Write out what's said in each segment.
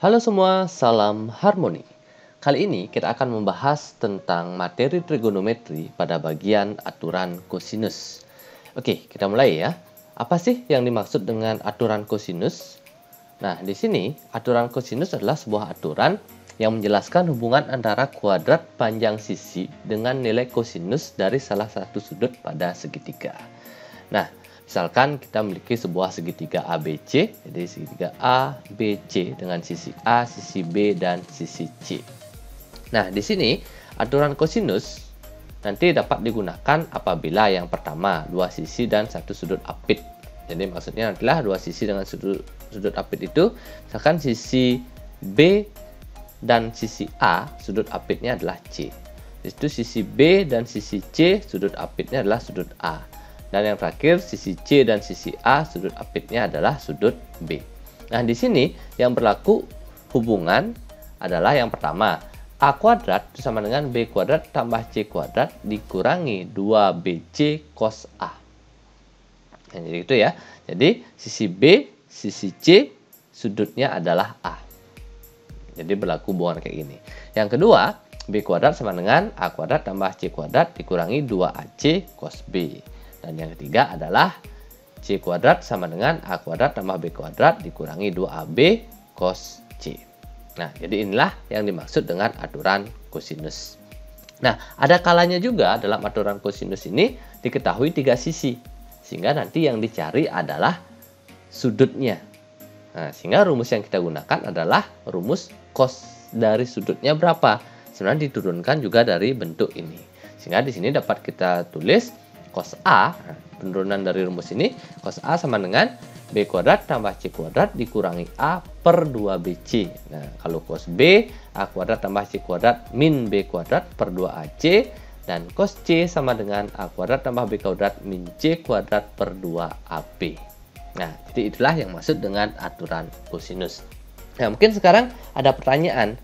Halo semua, salam harmoni. Kali ini kita akan membahas tentang materi trigonometri pada bagian aturan kosinus. Oke, kita mulai ya. Apa sih yang dimaksud dengan aturan kosinus? Nah, di sini aturan kosinus adalah sebuah aturan yang menjelaskan hubungan antara kuadrat panjang sisi dengan nilai kosinus dari salah satu sudut pada segitiga. Nah, misalkan kita memiliki sebuah segitiga ABC, jadi segitiga ABC dengan sisi A, sisi B, dan sisi C. Nah, di sini aturan kosinus nanti dapat digunakan apabila yang pertama dua sisi dan satu sudut apit. Jadi maksudnya adalah dua sisi dengan sudut apit itu, misalkan sisi B dan sisi A, sudut apitnya adalah C. Itu sisi B dan sisi C, sudut apitnya adalah sudut A. Dan yang terakhir, sisi C dan sisi A, sudut apitnya adalah sudut B. Nah, di sini yang berlaku hubungan adalah yang pertama, A kuadrat sama dengan B kuadrat tambah C kuadrat dikurangi 2BC cos A. Nah, jadi itu ya. Jadi, sisi B, sisi C, sudutnya adalah A. Jadi, berlaku hubungan kayak gini. Yang kedua, B kuadrat sama dengan A kuadrat tambah C kuadrat dikurangi 2AC cos B. Dan yang ketiga adalah C kuadrat sama dengan A kuadrat tambah B kuadrat dikurangi 2AB cos C. Nah, jadi inilah yang dimaksud dengan aturan kosinus. Nah, ada kalanya juga dalam aturan kosinus ini diketahui tiga sisi. Sehingga nanti yang dicari adalah sudutnya. Nah, sehingga rumus yang kita gunakan adalah rumus cos dari sudutnya berapa. Sebenarnya diturunkan juga dari bentuk ini. Sehingga di sini dapat kita tulis cos A, penurunan dari rumus ini, cos A sama dengan B kuadrat tambah C kuadrat dikurangi A per 2BC. Nah, kalau cos B, A kuadrat tambah C kuadrat min B kuadrat per 2AC. Dan cos C sama dengan A kuadrat tambah B kuadrat min C kuadrat per 2AB. Nah, jadi itulah yang maksud dengan aturan kosinus. Nah, mungkin sekarang ada pertanyaan,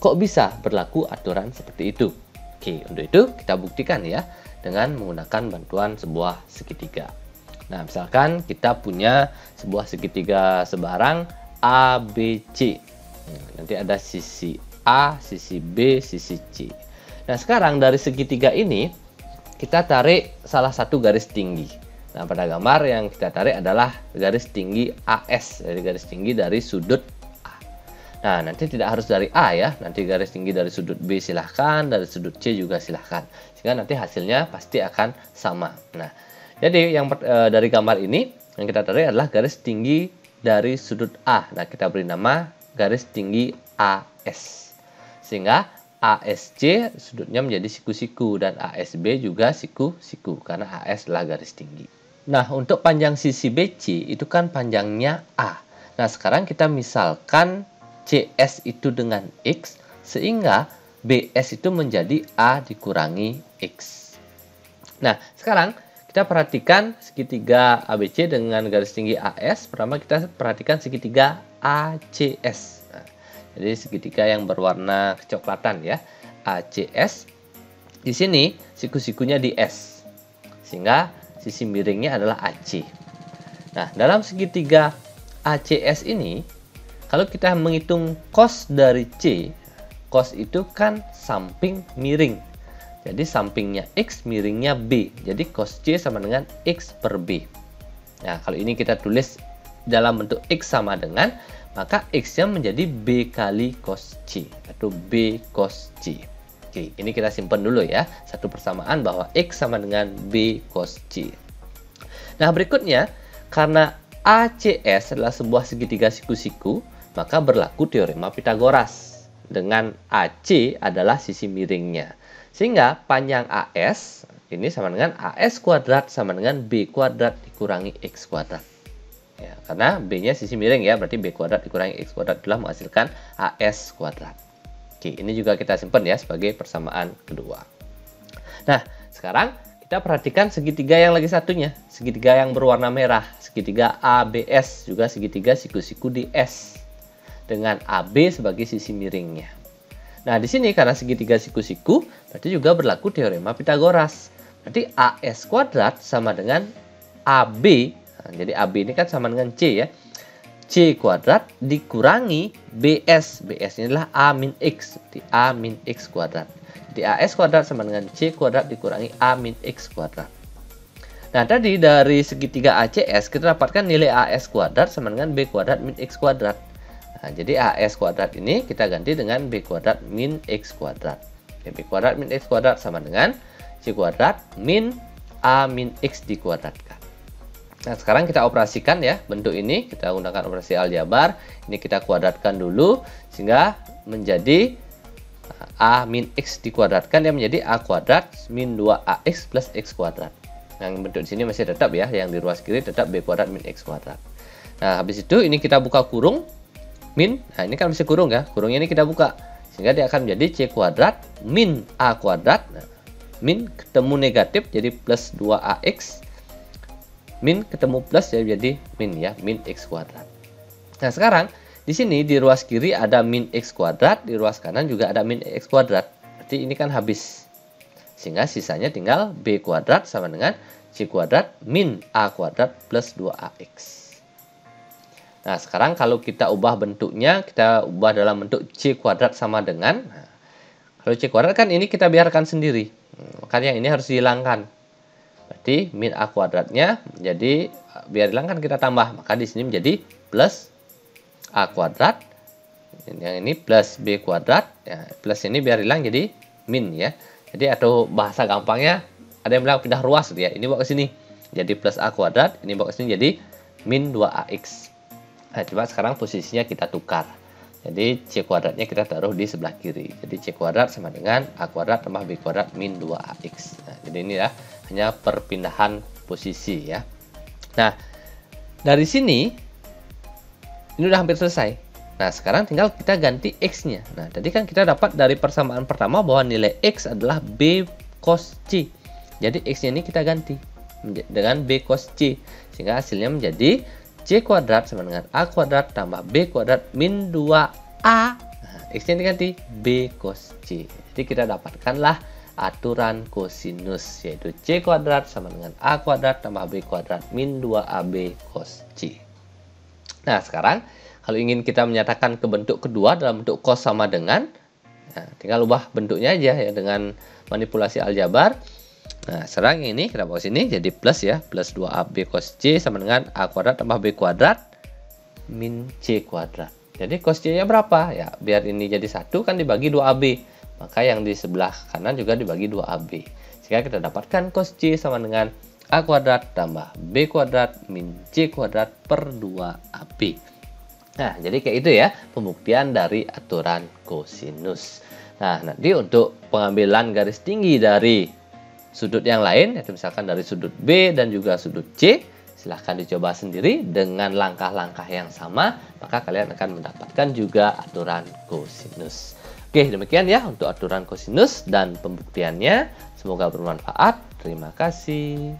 kok bisa berlaku aturan seperti itu? Oke, untuk itu kita buktikan ya dengan menggunakan bantuan sebuah segitiga. Nah, misalkan kita punya sebuah segitiga sebarang ABC. Nanti ada sisi A, sisi B, sisi C. Nah, sekarang dari segitiga ini kita tarik salah satu garis tinggi. Nah, pada gambar yang kita tarik adalah garis tinggi AS, jadi garis tinggi dari sudut A. Nah, nanti tidak harus dari A ya, nanti garis tinggi dari sudut B silahkan, dari sudut C juga silahkan. Sehingga nanti hasilnya pasti akan sama. Nah, jadi yang dari gambar ini yang kita tarik adalah garis tinggi dari sudut A. Nah, kita beri nama garis tinggi AS. Sehingga ASC sudutnya menjadi siku-siku dan ASB juga siku-siku karena AS adalah garis tinggi. Nah, untuk panjang sisi BC itu kan panjangnya A. Nah, sekarang kita misalkan CS itu dengan X sehingga BS itu menjadi A dikurangi X. Nah, sekarang kita perhatikan segitiga ABC dengan garis tinggi AS. Pertama kita perhatikan segitiga ACS. Nah, jadi segitiga yang berwarna kecoklatan ya, ACS. Di sini siku-sikunya di S. Sehingga sisi miringnya adalah AC. Nah, dalam segitiga ACS ini, kalau kita menghitung cos dari C, cos itu kan samping miring. Jadi sampingnya X, miringnya B. Jadi cos C sama dengan X per B. Nah, kalau ini kita tulis dalam bentuk X sama dengan, maka X-nya menjadi B kali cos C, atau B cos C. Oke, ini kita simpan dulu ya, satu persamaan bahwa X sama dengan B cos C. Nah, berikutnya, karena ACS adalah sebuah segitiga siku-siku, maka berlaku teorema Pitagoras. Dengan AC adalah sisi miringnya. Sehingga panjang AS ini sama dengan AS kuadrat sama dengan B kuadrat dikurangi X kuadrat. Ya, karena B-nya sisi miring ya, berarti B kuadrat dikurangi X kuadrat adalah menghasilkan AS kuadrat. Oke, ini juga kita simpan ya sebagai persamaan kedua. Nah, sekarang kita perhatikan segitiga yang lagi satunya, segitiga yang berwarna merah, segitiga ABS, juga segitiga siku-siku di S dengan AB sebagai sisi miringnya. Nah, di sini karena segitiga siku-siku, berarti juga berlaku teorema Pitagoras. Berarti AS kuadrat sama dengan AB. Nah, jadi AB ini kan sama dengan C ya. C kuadrat dikurangi BS. BS ini adalah A min X. Jadi A min X kuadrat. Jadi AS kuadrat sama dengan C kuadrat dikurangi A min X kuadrat. Nah, tadi dari segitiga ACS kita dapatkan nilai AS kuadrat sama dengan B kuadrat min X kuadrat. Nah, jadi AS kuadrat ini kita ganti dengan B kuadrat min X kuadrat. B kuadrat min X kuadrat sama dengan C kuadrat min A min X dikuadratkan. Nah, sekarang kita operasikan ya bentuk ini. Kita gunakan operasi aljabar. Ini kita kuadratkan dulu sehingga menjadi A min X dikuadratkan yang menjadi A kuadrat min 2AX plus X kuadrat. Yang bentuk di sini masih tetap ya, yang di ruas kiri tetap B kuadrat min X kuadrat. Nah, habis itu ini kita buka kurung min. Nah, ini kan masih kurung ya. Kurungnya ini kita buka sehingga dia akan menjadi C kuadrat min A kuadrat. Nah, min ketemu negatif jadi plus 2AX. Min ketemu plus jadi min ya, min X kuadrat. Nah, sekarang di sini di ruas kiri ada min X kuadrat, di ruas kanan juga ada min X kuadrat. Berarti ini kan habis. Sehingga sisanya tinggal B kuadrat sama dengan C kuadrat min A kuadrat plus 2AX. Nah, sekarang kalau kita ubah bentuknya, kita ubah dalam bentuk C kuadrat sama dengan. Nah, kalau C kuadrat kan ini kita biarkan sendiri. Makanya ini harus dihilangkan. Berarti min A kuadratnya jadi biar hilangkan kita tambah. Maka di sini menjadi plus A kuadrat. Yang ini plus B kuadrat. Ya, plus ini biar hilang jadi min ya. Jadi atau bahasa gampangnya ada yang bilang pindah ruas ya. Ini bawa ke sini. Jadi plus A kuadrat, ini bawa ke sini jadi min 2AX. Nah, coba sekarang posisinya kita tukar. Jadi C kuadratnya kita taruh di sebelah kiri. Jadi C kuadrat sama dengan A kuadrat tambah B kuadrat min 2AX. Nah, jadi ini ya hanya perpindahan posisi ya. Nah, dari sini ini udah hampir selesai. Nah, sekarang tinggal kita ganti X-nya. Nah, tadi kan kita dapat dari persamaan pertama bahwa nilai X adalah B cos C. Jadi X-nya ini kita ganti dengan B cos C. Sehingga hasilnya menjadi C kuadrat sama dengan A kuadrat tambah B kuadrat min 2A. Nah, X-nya diganti B cos C. Jadi kita dapatkanlah aturan kosinus, yaitu C kuadrat sama dengan A kuadrat tambah B kuadrat min 2AB cos C. Nah, sekarang kalau ingin kita menyatakan ke bentuk kedua dalam bentuk cos sama dengan, nah, tinggal ubah bentuknya aja ya dengan manipulasi aljabar. Nah, sekarang ini kita bawa sini jadi plus ya, plus 2AB cos C sama dengan A kuadrat tambah B kuadrat min C kuadrat. Jadi cos C-nya berapa? Ya, biar ini jadi 1 kan dibagi 2AB. Maka yang di sebelah kanan juga dibagi 2AB. Sehingga kita dapatkan cos C sama dengan A kuadrat tambah B kuadrat min C kuadrat per 2AB. Nah, jadi kayak itu ya pembuktian dari aturan kosinus. Nah, nanti untuk pengambilan garis tinggi dari sudut yang lain, yaitu misalkan dari sudut B dan juga sudut C, silahkan dicoba sendiri dengan langkah-langkah yang sama, maka kalian akan mendapatkan juga aturan kosinus. Oke, demikian ya untuk aturan kosinus dan pembuktiannya. Semoga bermanfaat. Terima kasih.